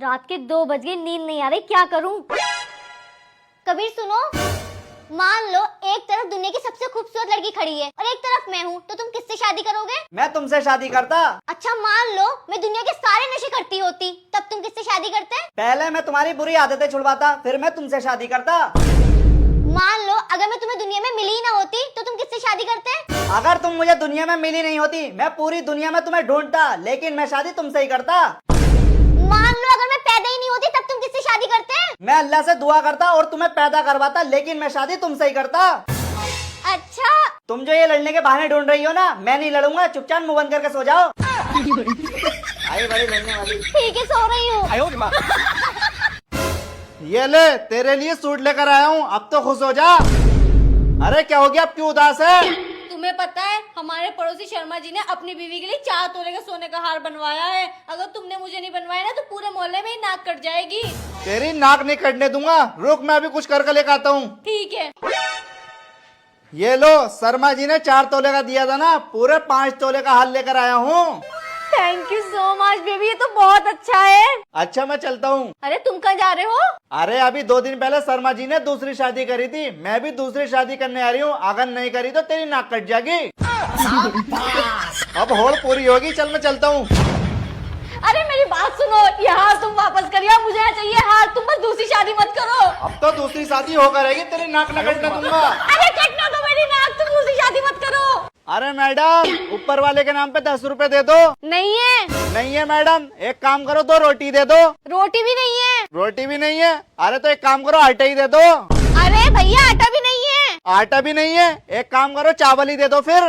रात के 2 बज गए, नींद नहीं आ रही, क्या करूं? कबीर सुनो, मान लो एक तरफ दुनिया की सबसे खूबसूरत लड़की खड़ी है और एक तरफ मैं हूँ, तो तुम किससे शादी करोगे? मैं तुमसे शादी करता। अच्छा मान लो मैं दुनिया के सारे नशे करती होती, तब तुम किससे शादी करते? पहले मैं तुम्हारी बुरी आदतें छुड़वाता, फिर मैं तुमसे शादी करता। मान लो अगर मैं तुम्हें दुनिया में मिली ही ना होती, तो तुम किससे शादी करते? अगर तुम मुझे दुनिया में मिली नहीं होती, मैं पूरी दुनिया में तुम्हें ढूंढता, लेकिन मैं शादी तुमसे ही करता। मान लो अगर मैं पैदा ही नहीं होती, तब तुम किससे शादी करते? मैं अल्लाह से दुआ करता और तुम्हें पैदा करवाता, लेकिन मैं शादी तुमसे ही करता। अच्छा तुम जो ये लड़ने के बहाने ढूंढ रही हो ना, मैं नहीं लड़ूंगा, चुपचाप मुंह बंद करके सो जाओ। आई बड़ी लड़ने वाली। ठीक है, सो रही हूँ। ये ले, तेरे लिए सूट लेकर आया हूँ, अब तो खुश हो जा। अरे क्या हो गया, अब क्यों उदास है? तुम्हें पता है हमारे पड़ोसी शर्मा जी ने अपनी बीवी के लिए 4 तोले का सोने का हार बनवाया है। अगर तुमने मुझे नहीं बनवाया ना, तो पूरे मोहल्ले में ही नाक कट जाएगी। तेरी नाक नहीं कटने दूंगा, रुक मैं अभी कुछ करके लेकर आता हूँ। ठीक है। ये लो, शर्मा जी ने 4 तोले का दिया था ना, पूरे 5 तोले का हार लेकर आया हूँ। Thank you so much baby, ये तो बहुत अच्छा है। अच्छा मैं चलता हूँ। अरे तुम कहाँ जा रहे हो? अरे अभी 2 दिन पहले शर्मा जी ने दूसरी शादी करी थी, मैं भी दूसरी शादी करने आ रही हूँ। अगर नहीं करी तो तेरी नाक कट जाएगी। अब होड़ पूरी होगी, चल मैं चलता हूँ। अरे मेरी बात सुनो, ये हार तुम वापस करिए, मुझे चाहिए हार। तुम बस दूसरी शादी मत करो। अब तो दूसरी शादी होकर रहेगी, तेरी नाक न कटने दूंगा। अरे कटना दो मेरी नाक, तुम दूसरी शादी मत करो। अरे मैडम, ऊपर वाले के नाम पे 10 रुपए दे दो। नहीं है। नहीं है मैडम, एक काम करो, 2 रोटी दे दो। रोटी भी नहीं है। रोटी भी नहीं है? अरे तो एक काम करो, आटा ही दे दो। अरे भैया आटा भी नहीं है। आटा भी नहीं है? एक काम करो, चावल ही दे दो फिर।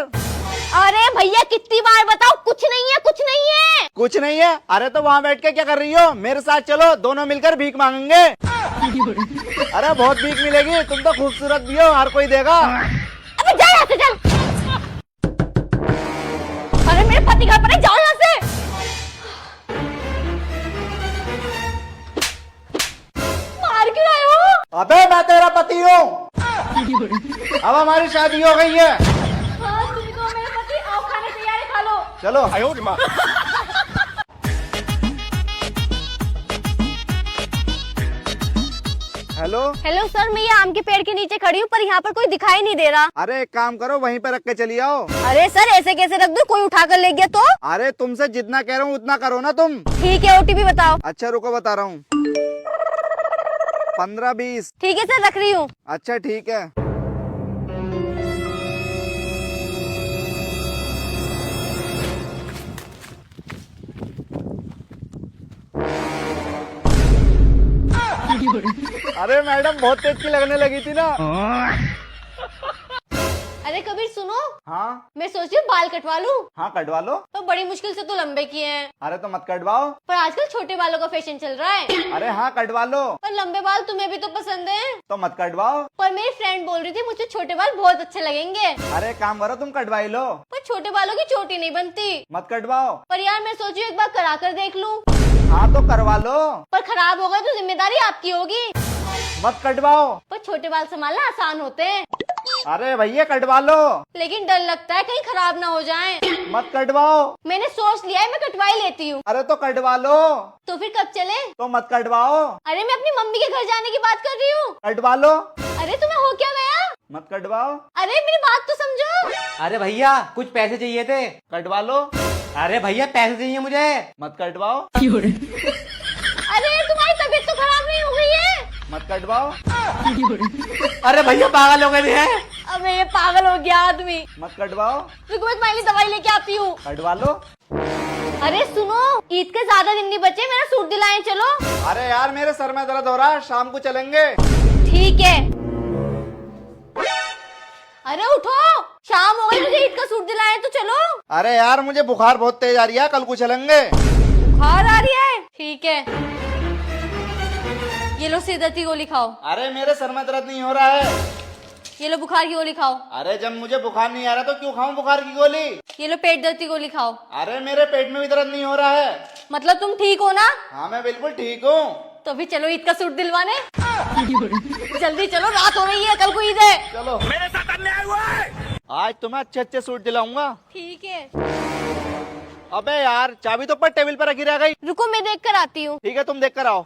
अरे भैया कितनी बार बताओ, कुछ नहीं है, कुछ नहीं है। कुछ नहीं है? अरे तो वहाँ बैठ के क्या कर रही हो? मेरे साथ चलो, दोनों मिलकर भीख मांगेंगे। अरे बहुत भीख मिलेगी, तुम तो खूबसूरत भी हो, हर कोई देगा। अबे जा यहाँ से, चल। अरे मेरे पति घर पर है, जाओ यहाँ से। मार क्यों रहे हो? अबे मैं तेरा पति हूँ। अब हमारी शादी हो गई है। हाँ तुम तो मेरे पति, आओ खाने तैयार है, खा लो। चलो। हेलो। हेलो सर, मैं ये आम के पेड़ के नीचे खड़ी हूँ, पर यहाँ पर कोई दिखाई नहीं दे रहा। अरे एक काम करो, वहीं पे रख के चली आओ। अरे सर ऐसे कैसे रख दूँ, कोई उठा कर ले गया तो? अरे तुमसे जितना कह रहा हूँ उतना करो ना तुम। ठीक है, ओटीपी बताओ। अच्छा रुको, बता रहा हूँ। 15-20। ठीक है सर, रख रही हूँ। अच्छा ठीक है। अरे मैडम बहुत तेज की लगने लगी थी ना। अरे कबीर सुनो, हाँ मैं सोच रही हूँ बाल कटवा लूँ। हाँ कटवा लो। तो बड़ी मुश्किल से तो लंबे किए हैं, अरे तो मत कटवाओ। पर आजकल छोटे बालों का फैशन चल रहा है। अरे हाँ कटवा लो। पर लंबे बाल तुम्हें भी तो पसंद है। तो मत कटवाओ। पर मेरी फ्रेंड बोल रही थी मुझे छोटे बाल बहुत अच्छे लगेंगे। अरे एक काम करो, तुम कटवाई लो। पर छोटे बालों की चोटी नहीं बनती। मत कटवाओ। पर यार मैं सोची एक बार करा कर देख लूँ। हाँ तो करवा लो। पर खराब हो गए तो जिम्मेदारी आपकी होगी। मत कटवाओ। पर छोटे बाल संभालना आसान होते हैं। अरे भैया कटवा लो। लेकिन डर लगता है कहीं खराब ना हो जाएं। मत कटवाओ। मैंने सोच लिया है, मैं कटवा ही लेती हूँ। अरे तो कटवा लो। तो फिर कब चले? तो मत कटवाओ। अरे मैं अपनी मम्मी के घर जाने की बात कर रही हूँ। कटवा लो। अरे तुम्हें हो क्या गया? मत कटवाओ। अरे मेरी बात तो समझो। अरे भैया कुछ पैसे चाहिए थे। कटवा लो। अरे भैया पैसे चाहिए मुझे। मत कटवाओ। अरे तुम्हारी तबीयत तो खराब नहीं हो गई है? मत कटवाओ। अरे भैया पागल हो गए हैं। अबे ये पागल हो गया आदमी। मत कटवाओ। रुको मैं पहले दवाई लेके आती हूँ। कटवा लो। अरे सुनो, ईद के ज्यादा दिन नहीं बचे, मेरा सूट दिलाएं चलो। अरे यार मेरे सर में दर्द हो रहा है, शाम को चलेंगे। ठीक है। अरे उठो, शाम हो गई, मुझे ईद का सूट दिलाएं तो चलो। अरे यार मुझे बुखार बहुत तेज आ रही है, कल को चलेंगे। बुखार आ रही है? ठीक है, ये लो सिर दर्द की गोली खाओ। अरे मेरे सर में दर्द नहीं हो रहा है। ये लो बुखार की गोली खाओ। अरे जब मुझे बुखार नहीं आ रहा तो क्यों खाऊं बुखार की गोली? ये लो पेट दर्द की गोली खाओ। अरे मेरे पेट में भी दर्द नहीं हो रहा है। मतलब तुम ठीक हो ना? हाँ मैं बिल्कुल ठीक हूँ। तो भी चलो ईद का सूट दिलवाने। जल्दी चलो, रात हो रही है, कल को ईद है। चलो मेरे साथ अन्याय हुआ है। आज तुम्हें अच्छे अच्छे सूट दिलाऊंगा। ठीक है। अबे यार चाबी तो ऊपर टेबल पर रखी रह गई। रुको मैं देख कर आती हूँ। ठीक है तुम देख कर आओ।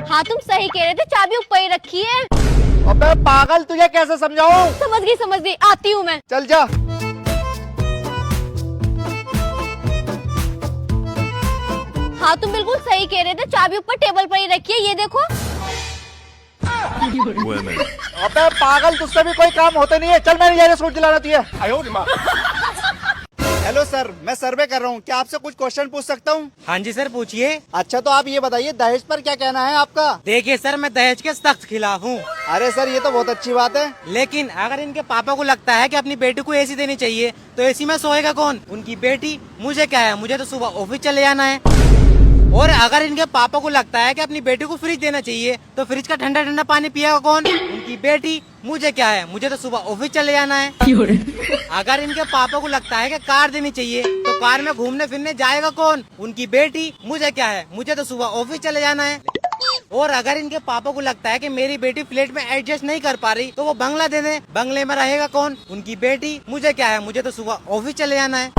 हाँ तुम सही कह रहे थे, चाबी ऊपर ही रखी है। अबे पागल तुझे कैसे समझाऊं? समझ गई, आती हूँ मैं। चल जा। हाँ तुम बिल्कुल सही कह रहे थे, चाबी ऊपर टेबल पर ही रखी है, ये देखो। अबे पागल तुझसे भी कोई काम होता नहीं है। चल मैं नहीं जा रहा, स्कूटी चलाना तुझे। हेलो सर, मैं सर्वे कर रहा हूँ, क्या आपसे कुछ क्वेश्चन पूछ सकता हूँ? हाँ जी सर पूछिए। अच्छा तो आप ये बताइए दहेज पर क्या कहना है आपका? देखिए सर मैं दहेज के सख्त खिलाफ हूँ, अरे सर ये तो बहुत अच्छी बात है। लेकिन अगर इनके पापा को लगता है कि अपनी बेटी को एसी देनी चाहिए तो एसी में सोएगा कौन? उनकी बेटी। मुझे क्या है, मुझे तो सुबह ऑफिस चले जाना है। और अगर इनके पापा को लगता है कि अपनी बेटी को फ्रिज देना चाहिए तो फ्रिज का ठंडा ठंडा पानी पिएगा कौन? उनकी बेटी। मुझे क्या है, मुझे तो सुबह ऑफिस चले जाना है। अगर इनके पापा को लगता है कि कार देनी चाहिए तो कार में घूमने फिरने जाएगा कौन? उनकी बेटी। मुझे क्या है, मुझे तो सुबह ऑफिस चले जाना है। और अगर इनके पापा को लगता है कि मेरी बेटी फ्लैट में एडजस्ट नहीं कर पा रही तो वो बंगला दे दे, बंगले में रहेगा कौन? उनकी बेटी। मुझे क्या है, मुझे तो सुबह ऑफिस चले जाना है।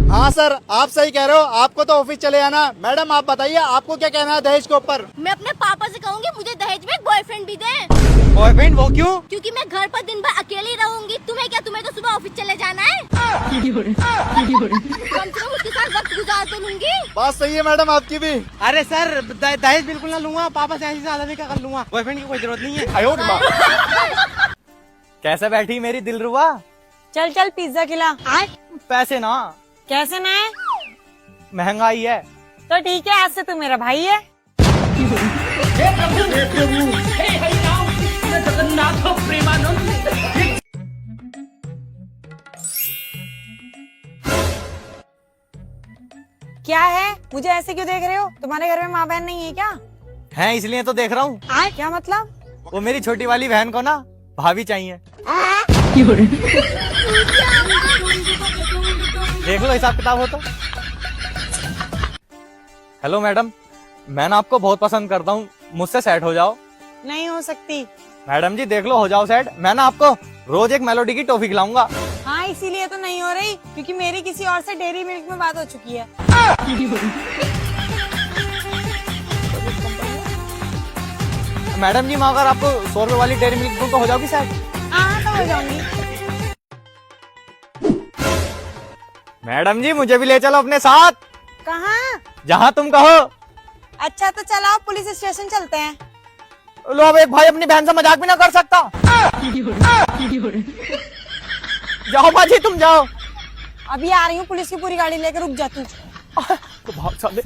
हाँ सर आप सही कह रहे हो, आपको तो ऑफिस चले जाना। मैडम आप बताइए आपको क्या कहना है दहेज के ऊपर? मैं अपने पापा से कहूँगी मुझे दहेज में एक बॉयफ्रेंड भी दे। बॉयफ्रेंड? वो क्यों? क्योंकि मैं घर पर दिन भर अकेली रहूंगी। तुम्हें क्या, तुम्हें तो सुबह ऑफिस चले जाना है। कम से कम उसके साथ वक्त गुजार तो लूंगी। बात सही है मैडम आपकी भी। अरे सर दहेज बिल्कुल ना लूंगा, पापा से ऐसी शादी भी कर लूंगा, बॉयफ्रेंड की कोई जरूरत नहीं है। कैसे बैठी मेरी दिलरुबा? चल चल पिज्जा खिला। पैसे ना। कैसे ना है? महंगाई है। तो ठीक है, आज से तू मेरा भाई है। क्या है, मुझे ऐसे क्यों देख रहे हो? तुम्हारे घर में माँ बहन नहीं है क्या? है इसलिए तो देख रहा हूँ। क्या मतलब? वो मेरी छोटी वाली बहन को ना भाभी चाहिए। देख लो हिसाब किताब हो तो। हेलो मैडम, मैं ना आपको बहुत पसंद करता हूँ, मुझसे सेट हो जाओ। नहीं हो सकती। मैडम जी देख लो हो जाओ सेट, मैं ना आपको रोज एक मेलोडी की टॉफी खिलाऊंगा। हाँ इसीलिए तो नहीं हो रही, क्योंकि मेरी किसी और से डेयरी मिल्क में बात हो चुकी है। मैडम जी मैं अगर आपको 100 रुपए वाली डेयरी मिल्क दूं तो हो जाओगी सेट? हाँ तो हो जाऊंगी। मैडम जी मुझे भी ले चलो अपने साथ। कहाँ? जहाँ तुम कहो। अच्छा तो चलो पुलिस स्टेशन चलते हैं। लो अब एक भाई अपनी बहन से मजाक भी ना कर सकता। जाओ बाजी तुम जाओ। अभी आ रही हूँ, पुलिस की पूरी गाड़ी लेकर, रुक जा तू। तो भाग साले।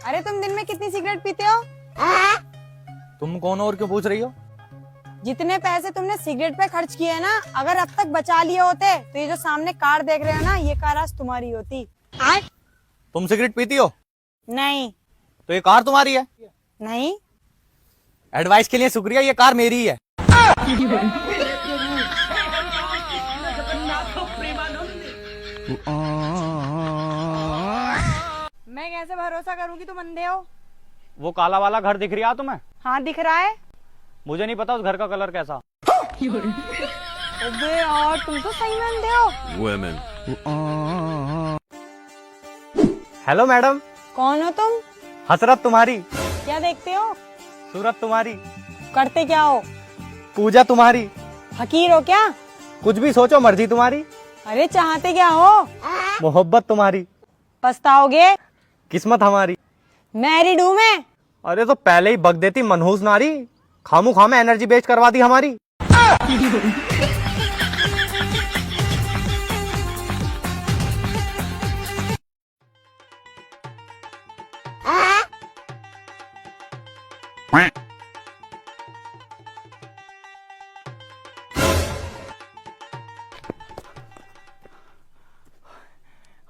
अरे तुम दिन में कितनी सिगरेट पीते हो? तुम कौन और क्यों पूछ रही हो? जितने पैसे तुमने सिगरेट पे खर्च किए हैं ना, अगर अब तक बचा लिए होते तो ये जो सामने कार देख रहे हो ना, ये कार आज तुम्हारी होती। तुम सिगरेट पीती हो? नहीं। तो ये कार तुम्हारी है? नहीं। एडवाइस के लिए शुक्रिया, ये कार मेरी है। मैं कैसे भरोसा करूं कि तुम अंधे हो? वो काला वाला घर दिख रहा तुम्हें? हाँ दिख रहा है। मुझे नहीं पता उस घर का कलर कैसा। अबे यार तुम तो सही में अंधे हो। Hello madam. कौन हो तुम? हसरत तुम्हारी, क्या देखते हो? सूरत तुम्हारी, करते क्या हो? पूजा तुम्हारी। फकीर हो क्या? कुछ भी सोचो, मर्जी तुम्हारी। अरे चाहते क्या हो? मोहब्बत तुम्हारी, पछताओगे। किस्मत हमारी। मैरिड हूँ मैं। अरे तो पहले ही बक देती मनहूस नारी, खामू खाम एनर्जी बेच करवा दी हमारी।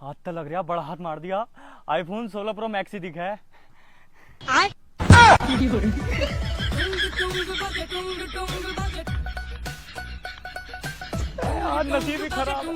हाथ तो लग रहा, बड़ा हाथ मार दिया। आईफोन 16 प्रो मैक्स ही दिखा है। यार नसीब ही खराब है।